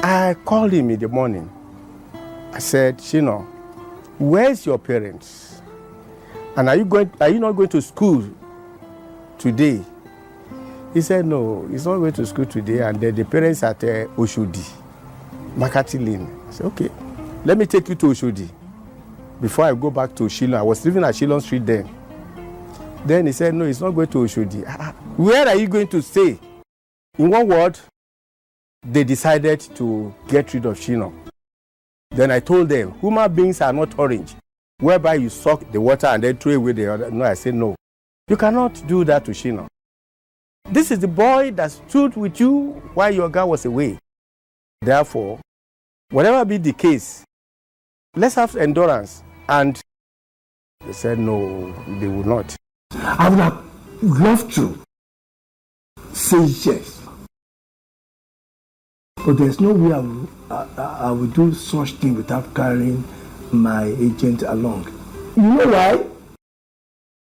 I called him in the morning. I said, Shino, where's your parents? And are you not going to school today? He said, no, he's not going to school today. And the parents at Oshodi, Makati Lane. I said, okay, let me take you to Oshodi before I go back to Shilon. I was living at Shilon Street then. Then he said, no, he's not going to Oshodi. Where are you going to stay? In one word, they decided to get rid of Shino. Then I told them, human beings are not orange, whereby you suck the water and then throw away the other. No, I said, no. You cannot do that to Shino. This is the boy that stood with you while your guy was away. Therefore, whatever be the case, let's have endurance. And they said, no, they will not. I would have loved to say yes. But there's no way I will do such thing without carrying my agent along. You know why?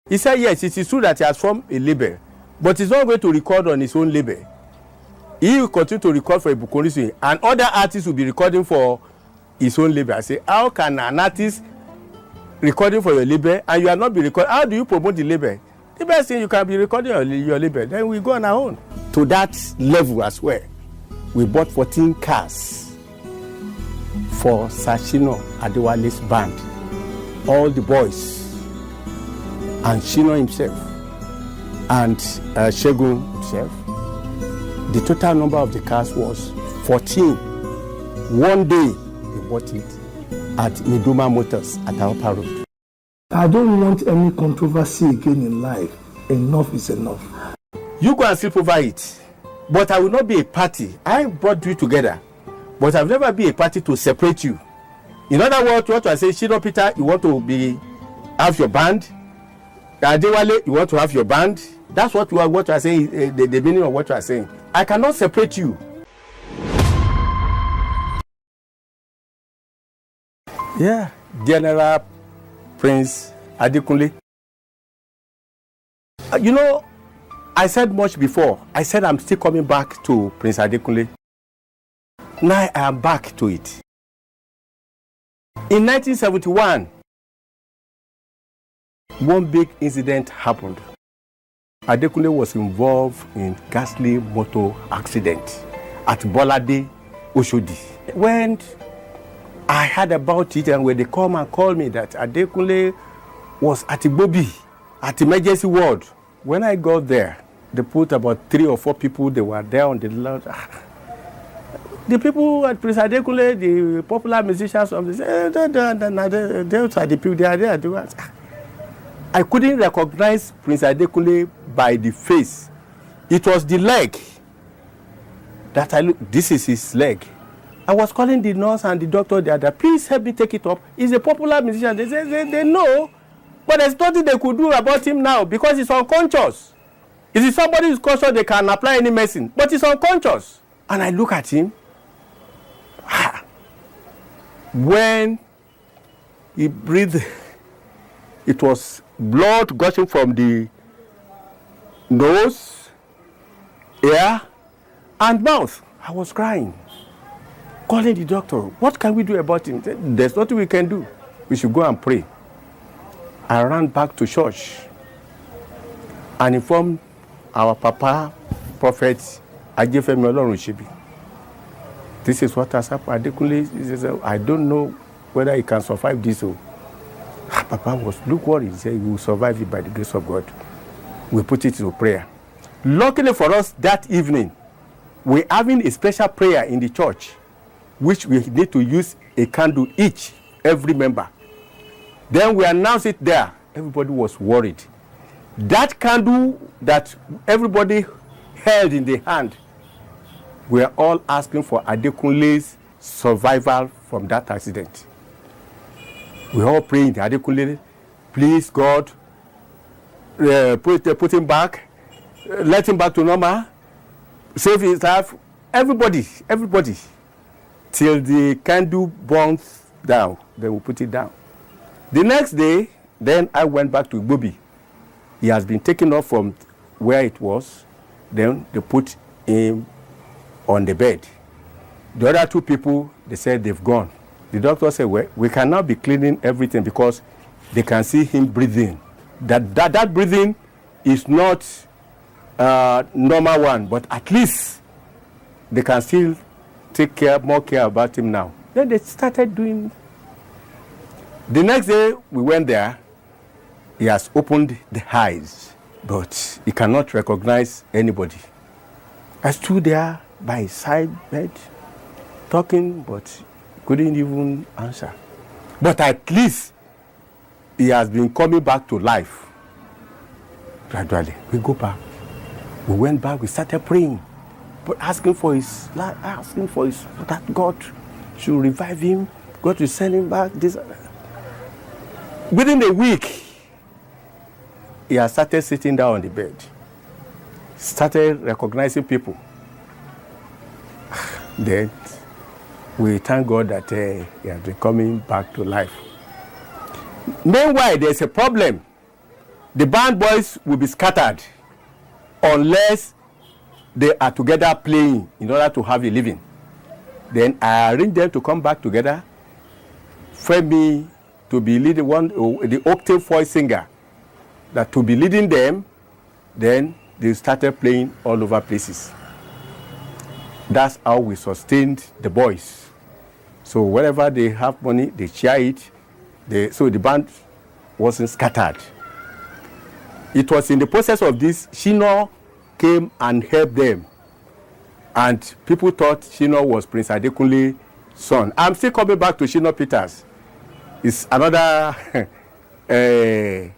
He said, yes, it is true that he has formed a label, but he's not going to record on his own label. He will continue to record for Adekunle, and other artists will be recording for his own label. I say, how can an artist recording for your label and you are not be recording? How do you promote the label? The best thing, you can be recording your label. Then we go on our own. To that level as well, we bought 14 cars for Shina Adewale's band. All the boys, and Shino himself, and Shegun himself. The total number of the cars was 14. One day, we bought it at Miduma Motors at Alpa Road. I don't want any controversy again in life. Enough is enough. You go and sleep over it. But I will not be a party. I brought you together. But I've never been a party to separate you. In other words, what I say, Shino Peters, you want to have your band. Adewale, you want to have your band. That's what I are saying, the meaning of what you are saying. I cannot separate you. Yeah, General Prince Adekunle. You know, I said much before. I said I'm still coming back to Prince Adekunle. Now I am back to it. In 1971, one big incident happened. Adekunle was involved in ghastly motor accident at Bolade, Oshodi. When I heard about it and when they come and call me that Adekunle was at Igbobi, at emergency ward. When I got there, they put about 3 or 4 people, they were there on the lot. The people at Prince Adekunle, the popular musicians, those are the people, they are there. I couldn't recognize Prince Adekunle by the face. It was the leg that I looked. This is his leg. I was calling the nurse and the doctor there. Please help me take it up. He's a popular musician. They say they know, but there's nothing they could do about him now because he's unconscious. If it's somebody who's conscious, they can apply any medicine, but he's unconscious. And I look at him. When he breathed, it was blood gushing from the nose, ear, and mouth. I was crying, calling the doctor. What can we do about him? There's nothing we can do. We should go and pray. I ran back to church and informed our Papa, Prophet Ajefemi Olorunsebi. This is what has happened. Adekunle, I don't know whether he can survive this. Papa was worried. He said, he will survive it by the grace of God. We put it to prayer. Luckily for us, that evening, we're having a special prayer in the church, which we need to use a candle each, every member. Then we announced it there. Everybody was worried. That candle that everybody held in the hand, we are all asking for Adekunle's survival from that accident. We all praying, Adekunle, please God, put him back, let him back to normal, save his life. Everybody, till the candle burns down, then we put it down. The next day, then I went back to Igbobi. He has been taken off from where it was. Then they put him on the bed. The other two people, they said they've gone. The doctor said, well, we cannot be cleaning everything because they can see him breathing. That breathing is not normal one, but at least they can still take more care about him now. Then they started doing. The next day we went there, he has opened the eyes, but he cannot recognize anybody. I stood there by his side bed, talking, but couldn't even answer. But at least he has been coming back to life. Gradually, we go back. We went back, we started praying, but asking for that God should revive him, God to send him back. Within a week, he has started sitting down on the bed, started recognizing people. Then we thank God that he has been coming back to life. Meanwhile, there's a problem. The band boys will be scattered unless they are together playing in order to have a living. Then I arrange them to come back together. Femi to be leading the octave voice singer, that to be leading them. Then they started playing all over places. That's how we sustained the boys. So wherever they have money, they share it. So the band wasn't scattered. It was in the process of this, Shino came and helped them. And people thought Shino was Prince Adekunle's son. I'm still coming back to Shino Peters. It's another a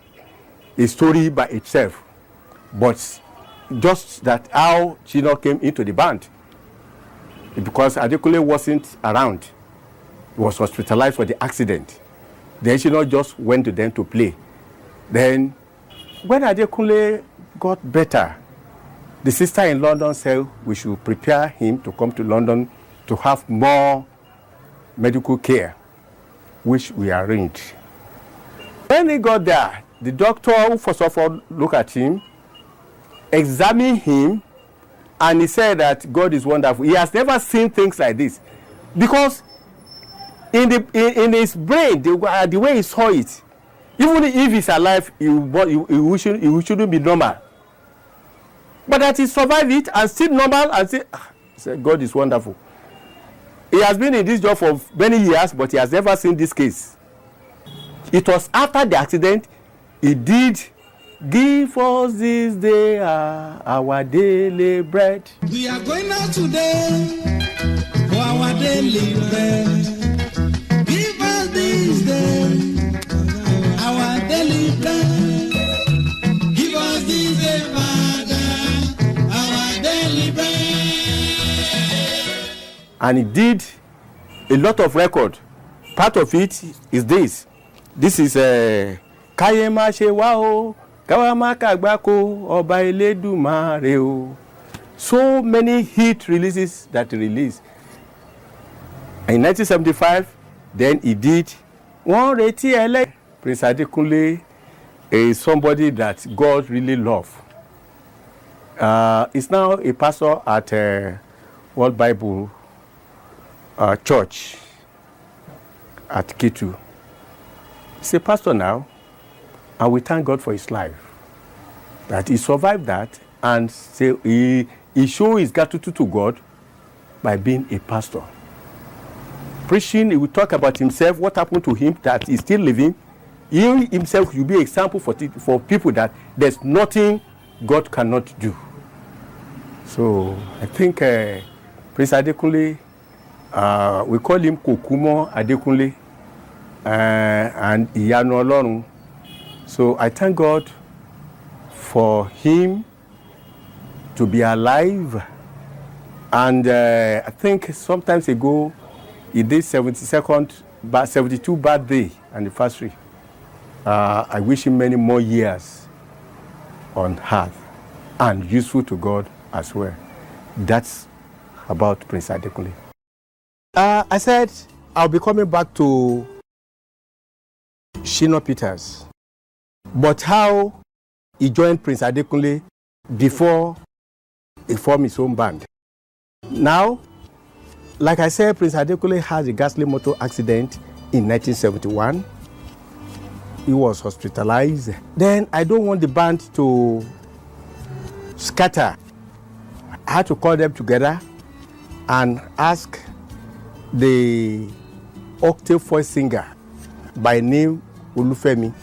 story by itself. But just that how Shino came into the band. Because Adekunle wasn't around. He was hospitalized for the accident. Then Shino just went to them to play. Then when Adekunle got better, the sister in London said we should prepare him to come to London to have more medical care, which we arranged. When he got there, the doctor, first of all, looked at him, examined him, and he said that God is wonderful. He has never seen things like this. Because in his brain, the way he saw it, even if he's alive, he shouldn't be normal. But that he survived it and still normal and say, God is wonderful. He has been in this job for many years, but he has never seen this case. It was after the accident, he did give us this day our daily bread. We are going out today for our daily bread. Give us this day our daily bread. Give us this day, Father, our daily bread. And he did a lot of record. Part of it is this. This is Kayema Shewao, Kawamaka Gbako, Oba Eledumare o. So many hit releases that he released. In 1975, then he did One Reti Ele. Prince Adekunle is somebody that God really loved. He's now a pastor at World Bible Church at Kitu. He's a pastor now, and we thank God for his life. That he survived that, and he showed his gratitude to God by being a pastor. Preaching, he will talk about himself, what happened to him, that he's still living. He himself will be an example for people that there's nothing God cannot do. So I think Prince Adekunle, we call him Kokumo Adekunle and Iyanu Olorun. So I thank God for him to be alive. And I think sometimes ago, he did 72 birthday anniversary. I wish him many more years on earth and useful to God as well. That's about Prince Adekunle. I said I'll be coming back to Shino Peters, but how he joined Prince Adekunle before he formed his own band. Now, Like I said, Prince Adekunle had a ghastly motor accident in 1971. He was hospitalized. Then I don't want the band to scatter. I had to call them together and ask the octave voice singer by name Olufemi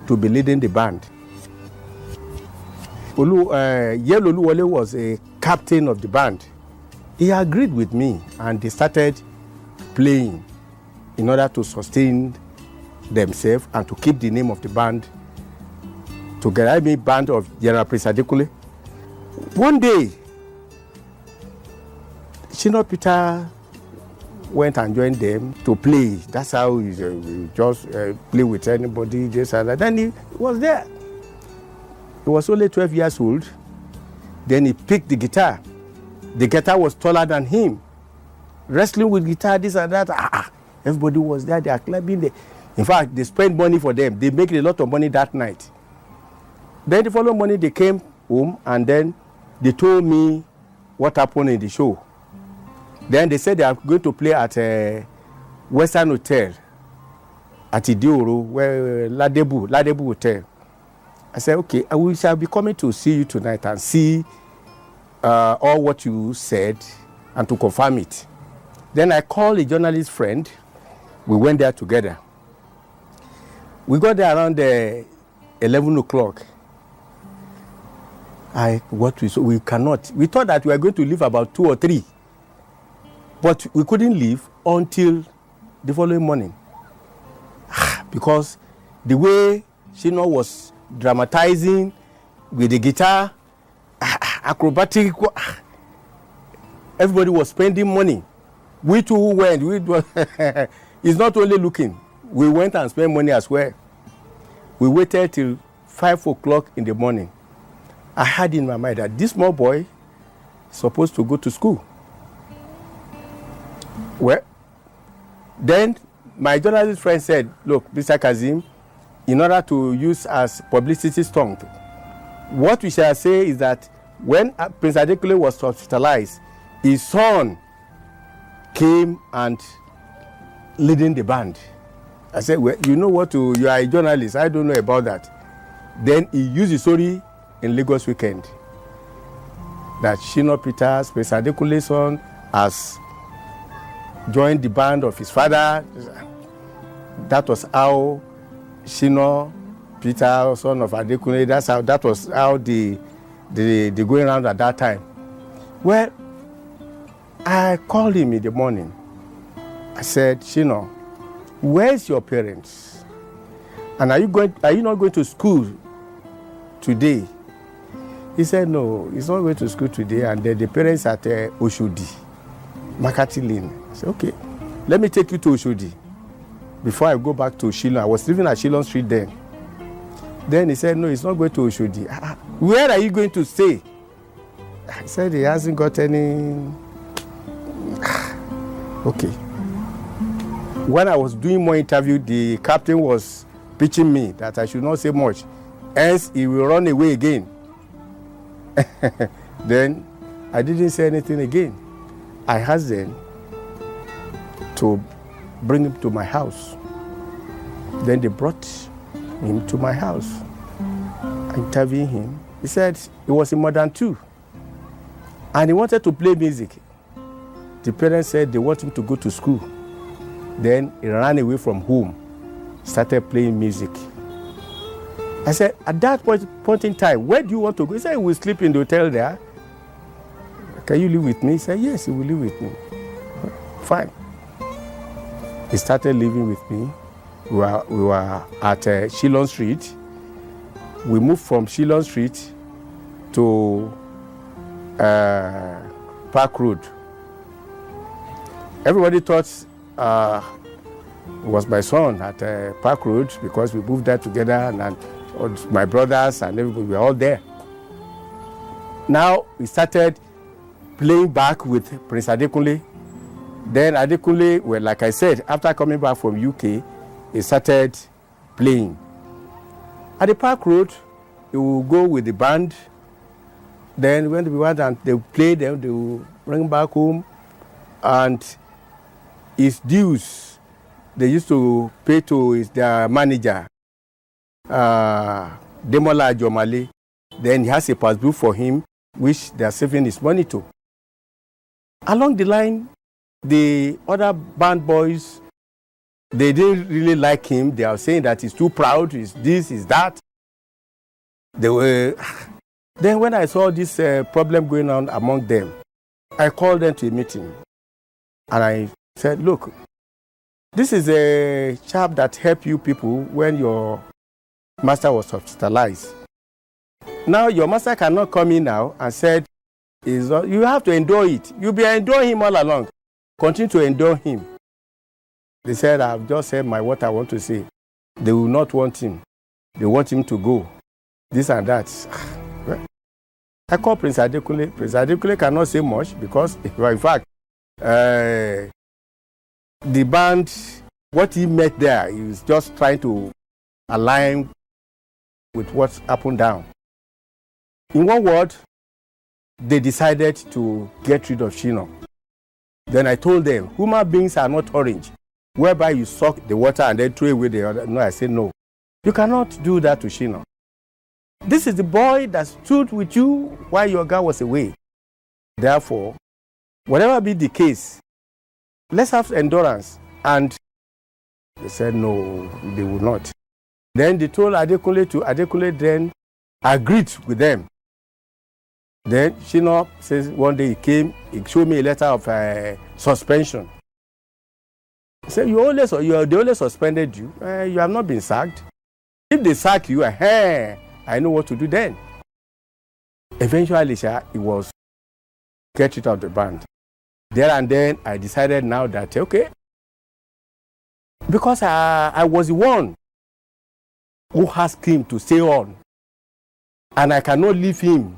to be leading the band. Yellow Oluwole was a captain of the band. He agreed with me and they started playing in order to sustain themselves and to keep the name of the band together. I mean, band of General Prince Adekunle. One day, Shino Peters went and joined them to play. That's how he just play with anybody, this and that. Then he was there. He was only 12 years old. Then he picked the guitar. The guitar was taller than him. Wrestling with guitar, this and that. Everybody was there. They are clapping there. In fact, they spent money for them. They made a lot of money that night. Then the following morning, they came home and then they told me what happened in the show. Then they said they are going to play at a Western Hotel at Idioro, where Ladebu Hotel. I said, okay, we shall be coming to see you tonight and see all what you said and to confirm it. Then I called a journalist friend. We went there together. We got there around 11 o'clock. We cannot. We thought that we were going to leave about 2 or 3. But we couldn't leave until the following morning. Because the way Shino was dramatizing with the guitar, acrobatic, everybody was spending money. We too went. It's not only looking. We went and spent money as well. We waited till 5 o'clock in the morning. I had in my mind that this small boy is supposed to go to school. Well, then my journalist friend said, look, Mr. Kazim, in order to use as publicity stunt, what we shall say is that when Prince Adekunle was hospitalized, his son came and leading the band. I said, well, you know what, you are a journalist, I don't know about that. Then he used the story in Lagos Weekend that Shino Peters, Prince Adekunle's son, has joined the band of his father. That was how Shino Peters, son of Adekunle, that was how the going around at that time. Well, I called him in the morning. I said, Shino, where's your parents? And are you not going to school today? He said, no, he's not going to school today. And then the parents at Oshodi, Makati Lane. I said, okay, let me take you to Oshodi before I go back to Shilon. I was living at Shilon Street then. Then he said, no, he's not going to Oshodi. Where are you going to stay? I said, he hasn't got any. Okay. When I was doing more interview, the captain was pitching me that I should not say much, else he will run away again. Then I didn't say anything again. I asked them to bring him to my house. Then they brought him to my house. I interviewed him. He said he was in Modern 2 and he wanted to play music. The parents said they want him to go to school. Then he ran away from home, started playing music. I said, at that point in time, where do you want to go? He said, he will sleep in the hotel there. Can you live with me? He said, yes, he will live with me. Fine. He started living with me. We were at Shilon Street. We moved from Shilon Street to Park Road. Everybody thought it was my son at Park Road because we moved there together and my brothers and everybody were all there. Now we started playing back with Prince Adekunle. Then Adekunle, well, like I said, after coming back from UK, he started playing. At the Park Road, he will go with the band. Then when the band and they play them, they will bring back home. and his dues they used to pay to their manager, Demola Ajomale. Then he has a passbook for him, which they are saving his money to. Along the line, the other band boys, they didn't really like him. They are saying that he's too proud, he's this, he's that. They were. Then when I saw this problem going on among them, I called them to a meeting. And I said, look, this is a chap that helped you people when your master was hospitalized. Now your master cannot come in now and said, you have to endure it. You'll be enduring him all along. Continue to endure him. They said, I've just said what I want to say. They will not want him. They want him to go. This and that. I called Prince Adekunle. Prince Adekunle cannot say much because, in fact, the band, what he met there, he was just trying to align with what's up and down. In one word, they decided to get rid of Shino. Then I told them, human beings are not orange, whereby you suck the water and then throw away the other. No, I said no. You cannot do that to Shino. This is the boy that stood with you while your guy was away. Therefore, whatever be the case, let's have endurance. And they said no, they would not. Then they told Adekunle to. Adekunle then agreed with them. Then Shino says one day he came, he showed me a letter of suspension. He said, they only suspended you. You have not been sacked. If they sack you, I know what to do then. Eventually, it was get rid of the band. There and then, I decided now that, okay, because I was the one who asked him to stay on, and I cannot leave him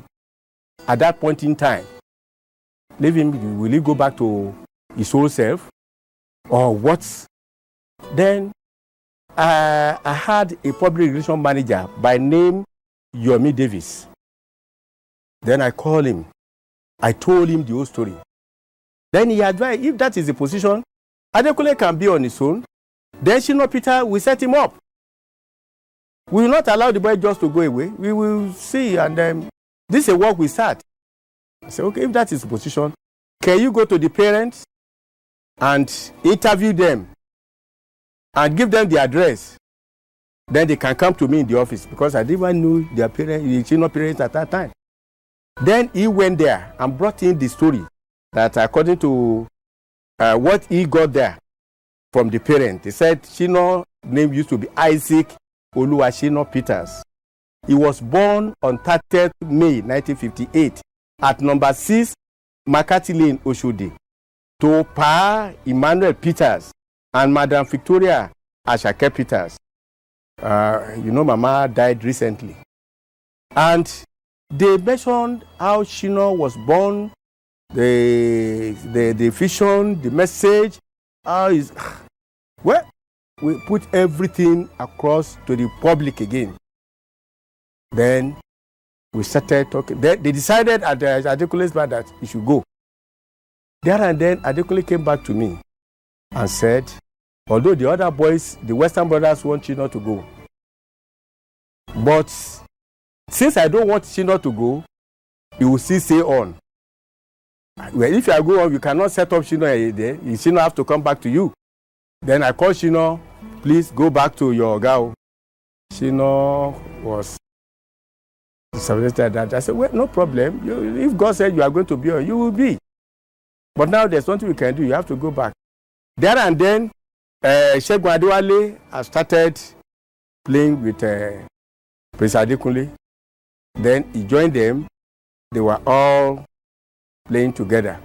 at that point in time. Leave him, will he go back to his old self? Or what? Then I had a public relations manager by name Yomi Davis. Then I called him. I told him the whole story. Then he advised, if that is the position, Adekunle can be on his own. Then Shino Peters will set him up. We will not allow the boy just to go away. We will see, and this is a work we start. I said, okay, if that is the position, can you go to the parents and interview them and give them the address? Then they can come to me in the office, because I didn't even know their parents, Shino parents at that time. Then he went there and brought in the story that according to what he got there from the parents, they said Shino's name used to be Isaac Shino Peters. He was born on 30th May 1958 at number 6 Makati Lane, Oshodi, to Pa Emmanuel Peters and Madam Victoria Ashake Peters. Mama died recently. And they mentioned how Shino was born, the vision, the message, how is well, we put everything across to the public again. Then we started talking. They decided at Adekunle's bar that he should go. There and then Adekunle came back to me and said, although the other boys, the Western brothers, want Shino to go, but since I don't want Shino to go, he will still stay on. Well, if I go on, you cannot set up Shino there. Shino have to come back to you. Then I called Shino, please go back to your girl. Shino was disappointed that. I said, well, no problem. If God said you are going to be on, you will be. But now there's nothing we can do. You have to go back. There and then, Shina Adewale has started playing with Prince Adekunle. Then he joined them. They were all playing together.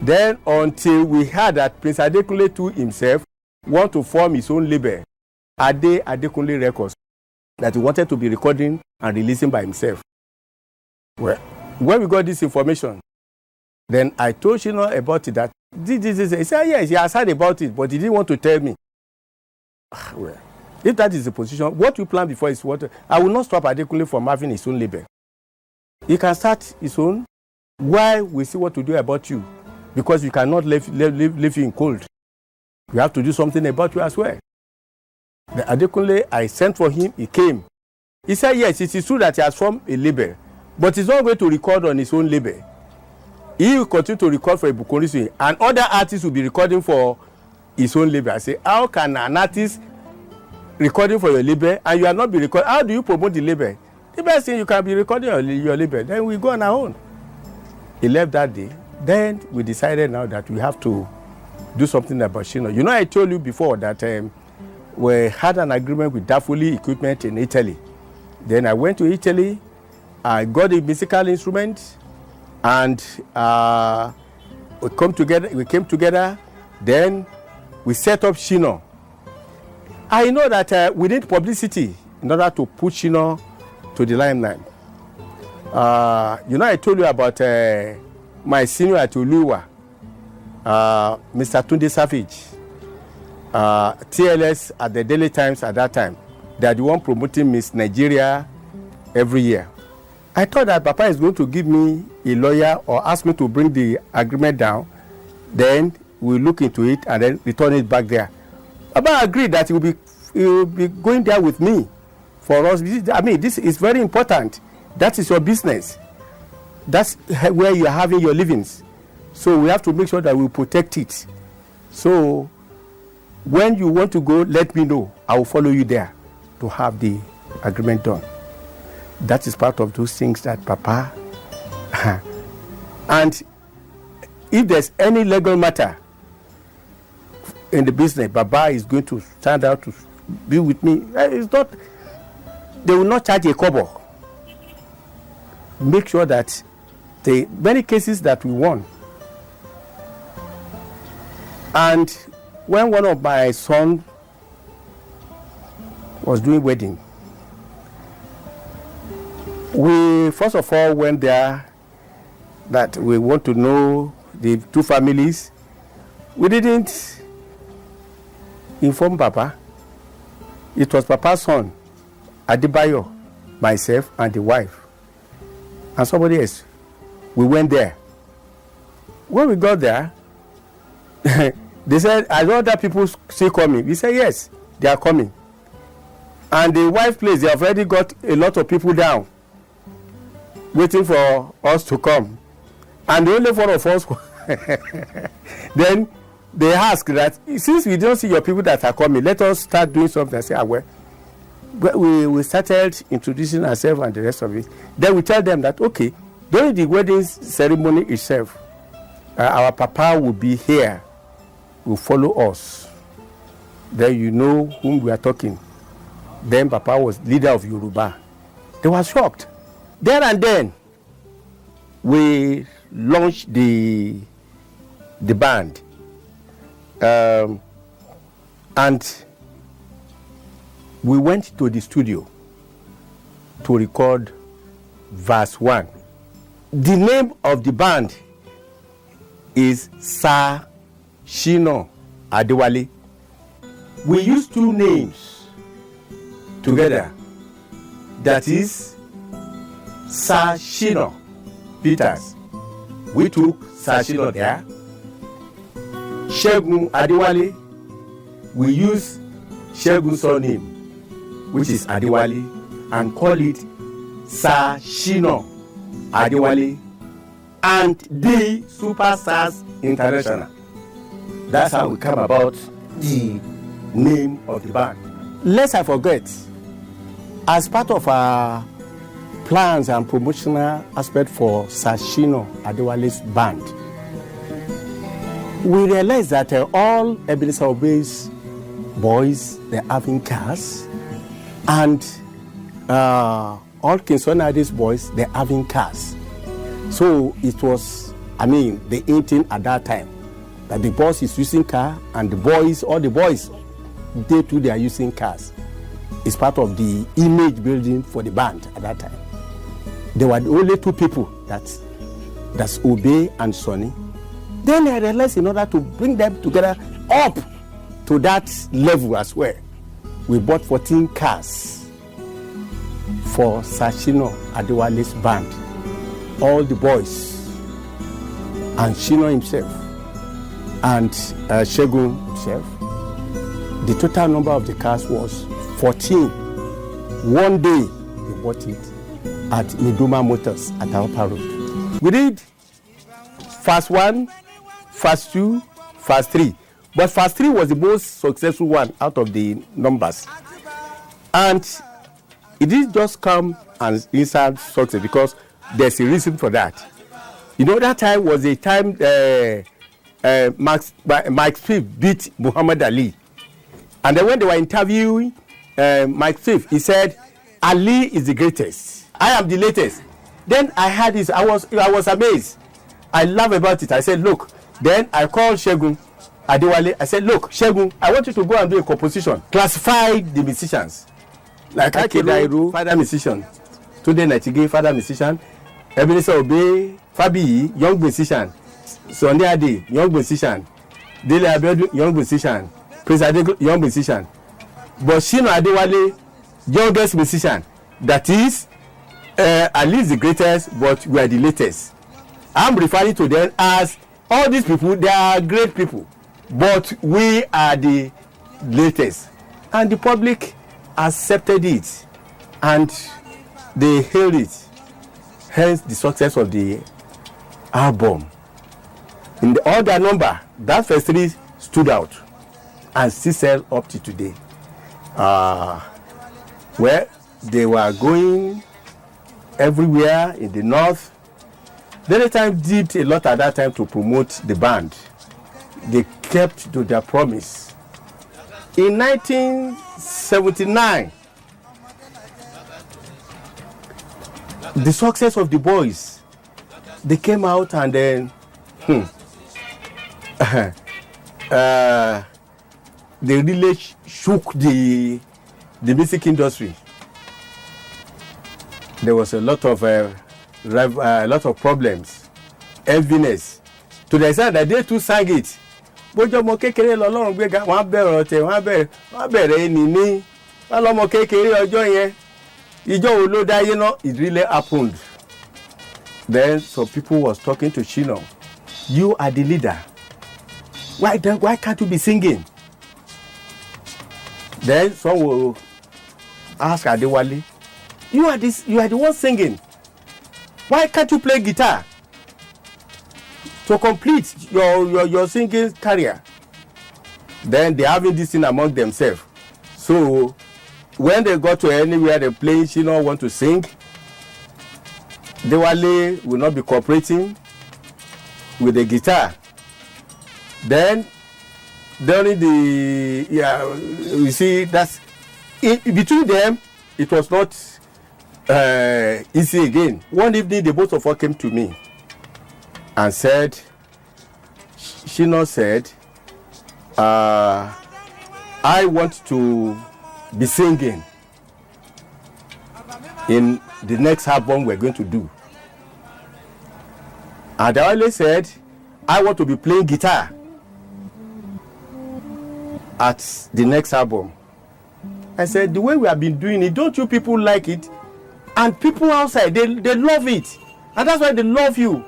Then until we heard that Prince Adekunle too himself want to form his own label, Adekunle Records, that he wanted to be recording and releasing by himself. Well, when we got this information, then I told Shino about it, that this. He said, yes, he has heard about it, but he didn't want to tell me. Well, if that is the position, what we plan before is what I will not stop Adekunle from having his own label. He can start his own while we see what to do about you. because you cannot live in cold. You have to do something about you as well. The Adekunle, I sent for him, he came. He said, yes, it is true that he has formed a label, but he's not going to record on his own label. He will continue to record for Adekunle, and other artists will be recording for his own label. I say, how can an artist recording for your label and you are not be recording? How do you promote the label? The best thing, you can be recording your label. Then we go on our own. He left that day. Then we decided now that we have to do something about Shino. You know, I told you before that we had an agreement with Dafuli Equipment in Italy. Then I went to Italy. I got a musical instrument, and we came together. Then we set up Shino. I know that we need publicity in order to put Shino to the limelight. You know, I told you about my senior at Uluwa, Mr. Tunde Savage, TLS at the Daily Times at that time. They are the one promoting Miss Nigeria every year. I thought that Papa is going to give me a lawyer or ask me to bring the agreement down. Then we'll look into it and then return it back there. Papa agreed that he will be going there with me for us. I mean, this is very important. That is your business. That's where you are having your livings. So we have to make sure that we protect it. So when you want to go, let me know. I will follow you there to have the agreement done. That is part of those things that Papa. And if there's any legal matter in the business, Baba is going to stand out to be with me. It's not. They will not charge a kobo. Make sure that the many cases that we won. And when one of my sons was doing wedding, we first of all went there that we want to know the two families. We didn't inform Papa. It was Papa's son, Adebayo, myself, and the wife, and somebody else. We went there. When we got there, they said, "Are other people still coming?" We said, "Yes, they are coming." And the wife place, they have already got a lot of people down, waiting for us to come. And the only four of us, then they ask that, since we don't see your people that are coming, let us start doing something. I say, well, we started introducing ourselves and the rest of it. Then we tell them that, okay, during the wedding ceremony itself, our Papa will be here, will follow us. Then you know whom we are talking. Then Papa was leader of Yoruba. They were shocked. There and then, we launched the band. And we went to the studio to record verse 1. The name of the band is Sir Shino Adewale. We used two names together. That is Sir Shino Peters. We took Sir Shino there. Shegun Adewale, we use Shegun's surname, which is Adewale, and call it Sir Shino Adewale and the Superstars International. That's how we come about the name of the band. Lest I forget, as part of our plans and promotional aspect for Sir Shino Adewale's band, we realized that all Ebenezer Obey's boys, they're having cars, and all Kingston Ade's boys, they're having cars. So it was, the in thing at that time, that the boss is using car, and the boys, all the boys, they too, they are using cars. It's part of the image building for the band at that time. There were the only two people, that's Obey and Sonny. Then I realized in order to bring them together up to that level as well, we bought 14 cars for Sir Shino Adewale's band. All the boys and Shino himself. and Shegun himself. The total number of the cars was 14. One day, they bought it at Miduma Motors at Aopa Road. We did phase 1, phase 2, phase 3. But phase 3 was the most successful one out of the numbers. And it didn't just come and inside success because there's a reason for that. You know, that time was a time Mike Smith beat Muhammad Ali. And then when they were interviewing Mike Smith, he said, Ali is the greatest. I am the latest. Then I had this, I was amazed. I laughed about it. I said, look. Then I called Shina Adewale. I said, look, Shegun, I want you to go and do a composition. Classify the musicians. Like Akedairo, father musician. Tunde Nightingale, father musician. Ebenezer Obey, Fabi, young musician. Sunday Ade, young musician. Dele Abiodun, young musician. Prince Adekunle, young musician. But Shina Adewale, youngest musician. That is, at least the greatest, but we are the latest. I'm referring to them as all these people. They are great people, but we are the latest. And the public accepted it, and they hailed it. Hence the success of the album. In the order number, that first 3 stood out and still sell up to today. Where they were going everywhere in the north. The time did a lot at that time to promote the band. They kept to their promise. In 1979, the success of the boys, they came out and then they really shook the music industry. There was a lot of problems, enviness. To the extent that they too sang it. Bójọ́ ọmọ kékeré lọ́lọ́run gbéga, wọ́n bẹ̀rẹ̀ ọ̀tẹ̀, wọ́n bẹ̀rẹ̀ ènìní. Wọ́n lọ́mọ kékeré ọjọ́ yẹn. Ìjọ́ wo ló dáyé náà? It really happened. Then some people was talking to Shino. You are the leader. Why can't you be singing? Then some will ask Adewale, you are the one singing. Why can't you play guitar to complete your singing career? Then they having this thing among themselves. So when they go to anywhere they play, Shino want to sing, Adewale will not be cooperating with the guitar. Then during the you see that's between them, it was not easy again. One evening, the both of us came to me and said, Shino said, I want to be singing in the next album we're going to do. Adewale said, I want to be playing guitar at the next album. I said, the way we have been doing it, don't you people like it? And people outside, they love it. And that's why they love you.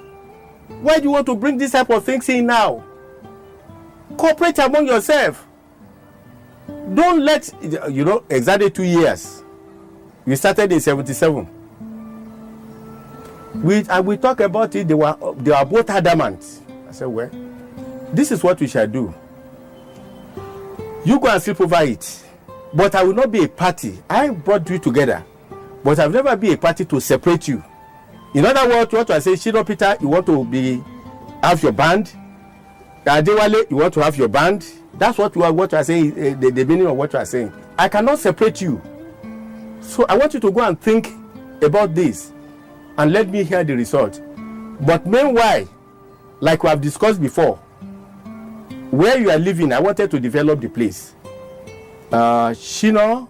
Why do you want to bring this type of things in now? Cooperate among yourself. Don't let, exactly 2 years. We started in 1977. We talk about it, they were both adamant. I said, well, this is what we shall do. You go and sleep over it. But I will not be a party. I brought you together. But I've never been a party to separate you. In other words, what I say, Shino Peters, you want to have your band. Adewale, you want to have your band. That's what I say, the meaning of what you are saying. I cannot separate you. So I want you to go and think about this and let me hear the result. But meanwhile, like we have discussed before, where you are living, I wanted to develop the place. Shino,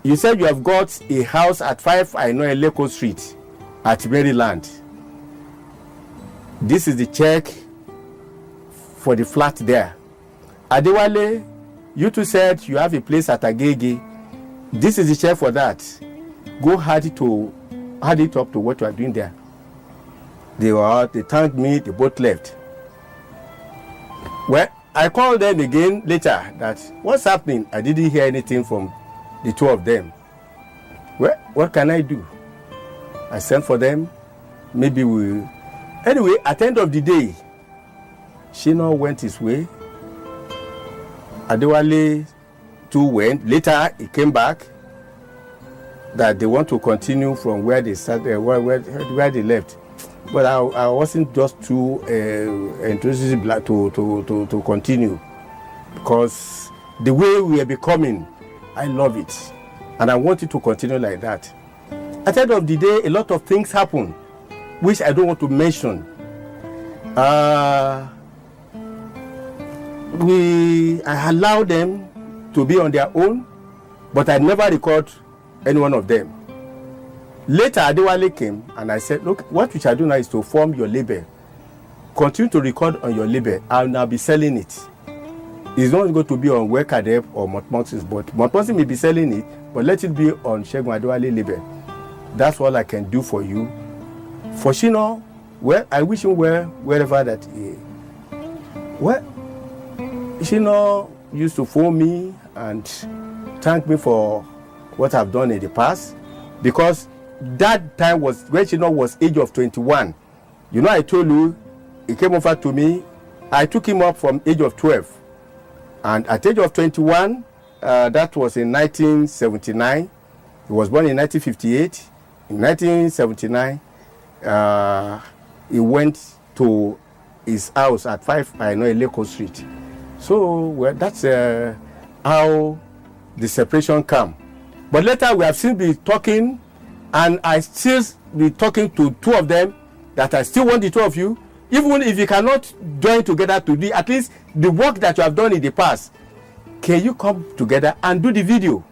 you said you have got a house at 5 Leko Street at Maryland. This is the check for the flat there. Adewale, you two said you have a place at Agege. This is the check for that. Go add it up to what you are doing there. They thanked me, they both left. Well, I called them again later that what's happening? I didn't hear anything from the two of them. Well, what can I do? I sent for them. Maybe we... Anyway, at the end of the day, Shino went his way. Adewale too went. Later, he came back that they want to continue from where they started, where they left. But I wasn't just too enthusiastic to continue, because the way we are becoming, I love it, and I want it to continue like that. At the end of the day, a lot of things happen, which I don't want to mention. I allow them to be on their own, but I never record any one of them. Later, Adewale came and I said, look, what we shall do now is to form your label. Continue to record on your label. I'll now be selling it. It's not going to be on Wekadep or Montmorency, but Montmorency may be selling it, but let it be on Segun Adewale label. That's all I can do for you. For Shino, well, I wish him well wherever that he is. Well, Shino used to phone me and thank me for what I've done in the past, because that time was when Shino was age of 21. You know, I told you, he came over to me. I took him up from age of 12. And at age of 21, that was in 1979. He was born in 1958. In 1979, he went to his house at 5 Leko Street. So well, that's how the separation came. But later we have still been talking, and I still be talking to two of them that I still want the two of you, even if you cannot join together to do at least the work that you have done in the past. Can you come together and do the video?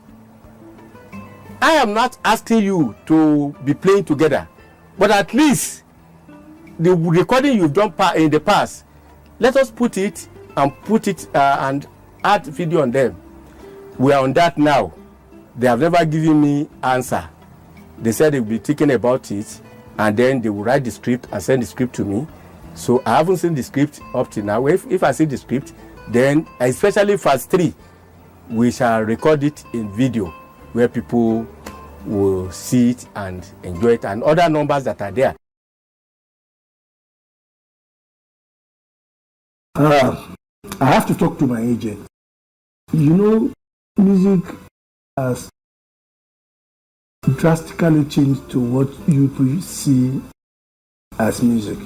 I am not asking you to be playing together, but at least the recording you've done in the past, let us put it and add video on them. We are on that now. They have never given me answer. They said they will be thinking about it, and then they will write the script and send the script to me. So I haven't seen the script up to now. If I see the script, then especially phase 3, we shall record it in video where people will see it and enjoy it, and other numbers that are there. I have to talk to my agent. You know, music has drastically changed to what you see as music.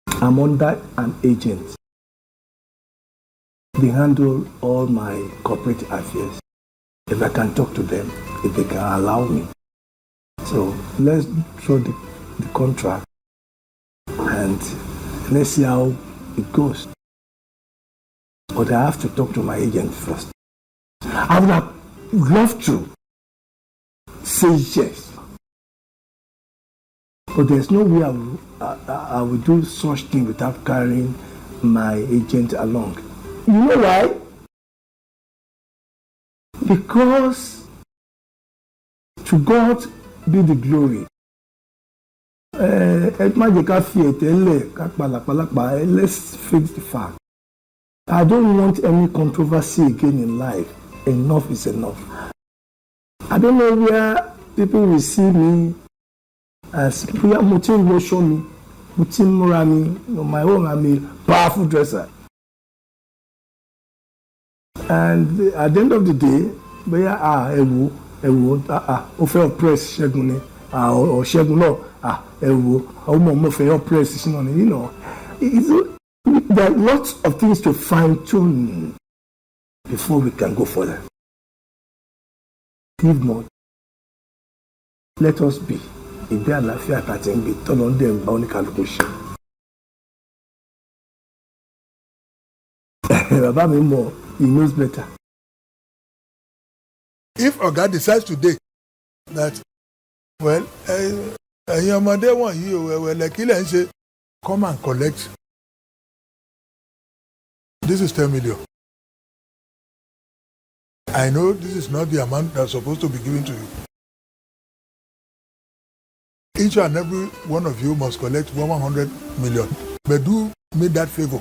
I'm under an agent. They handle all my corporate affairs. If I can talk to them, if they can allow me. So let's draw the contract and let's see how it goes. But I have to talk to my agent first. I would have loved to say yes. But there's no way I will do such thing without carrying my agent along. You know why? Because to God be the glory. Let's face the fact. I don't want any controversy again in life. Enough is enough. I don't know where people will see me as Mutin will show me, Mutin Murami, on my own, I'm a powerful dresser. And at the end of the day, offer press Shegun or Shegun no, press, you know, there are lots of things to fine tune before we can go further. If not, let us be. If they are laughing at that, be turn on them only calculation. He knows better. If Oga decides today that, well, your mother want you, well, like he say, come and collect. This is 10 million. I know this is not the amount that's supposed to be given to you. Each and every one of you must collect 100 million. but do me that favor.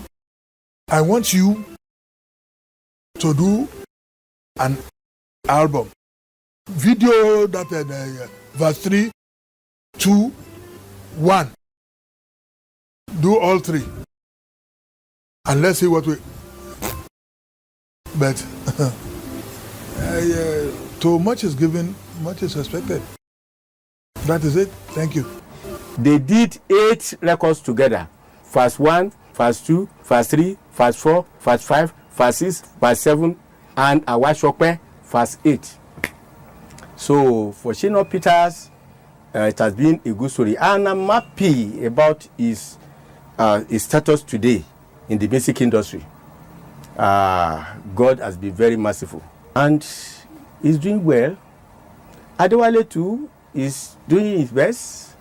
I want you to do an album. Video that verse 3, 2, 1. Do all three. And let's see what we... But too much is given, much is expected. That is it. Thank you. They did 8 records together. Verse 1, verse 2, verse 3, verse 4, verse 5, verse 6, verse 7, and Awashokwe, verse 8. So for Shino Peters, it has been a good story. And I'm happy about his status today in the music industry. God has been very merciful. And he's doing well. Adewale too is doing his best.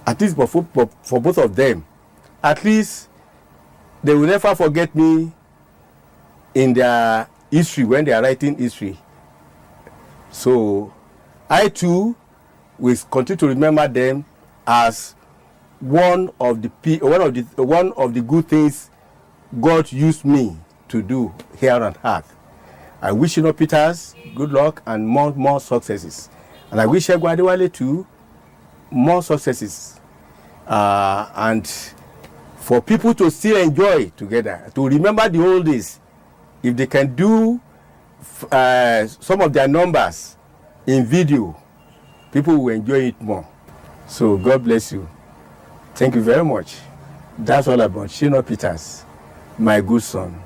At least for both of them. At least they will never forget me in their history when they are writing history. So I too will continue to remember them as one of the good things God used me to do here on earth. I wish Shino Peters good luck and more successes. And I wish Adewale too more successes. And for people to still enjoy together, to remember the old days. If they can do some of their numbers in video, people will enjoy it more. So God bless you. Thank you very much. That's all about Shino Peters, my good son.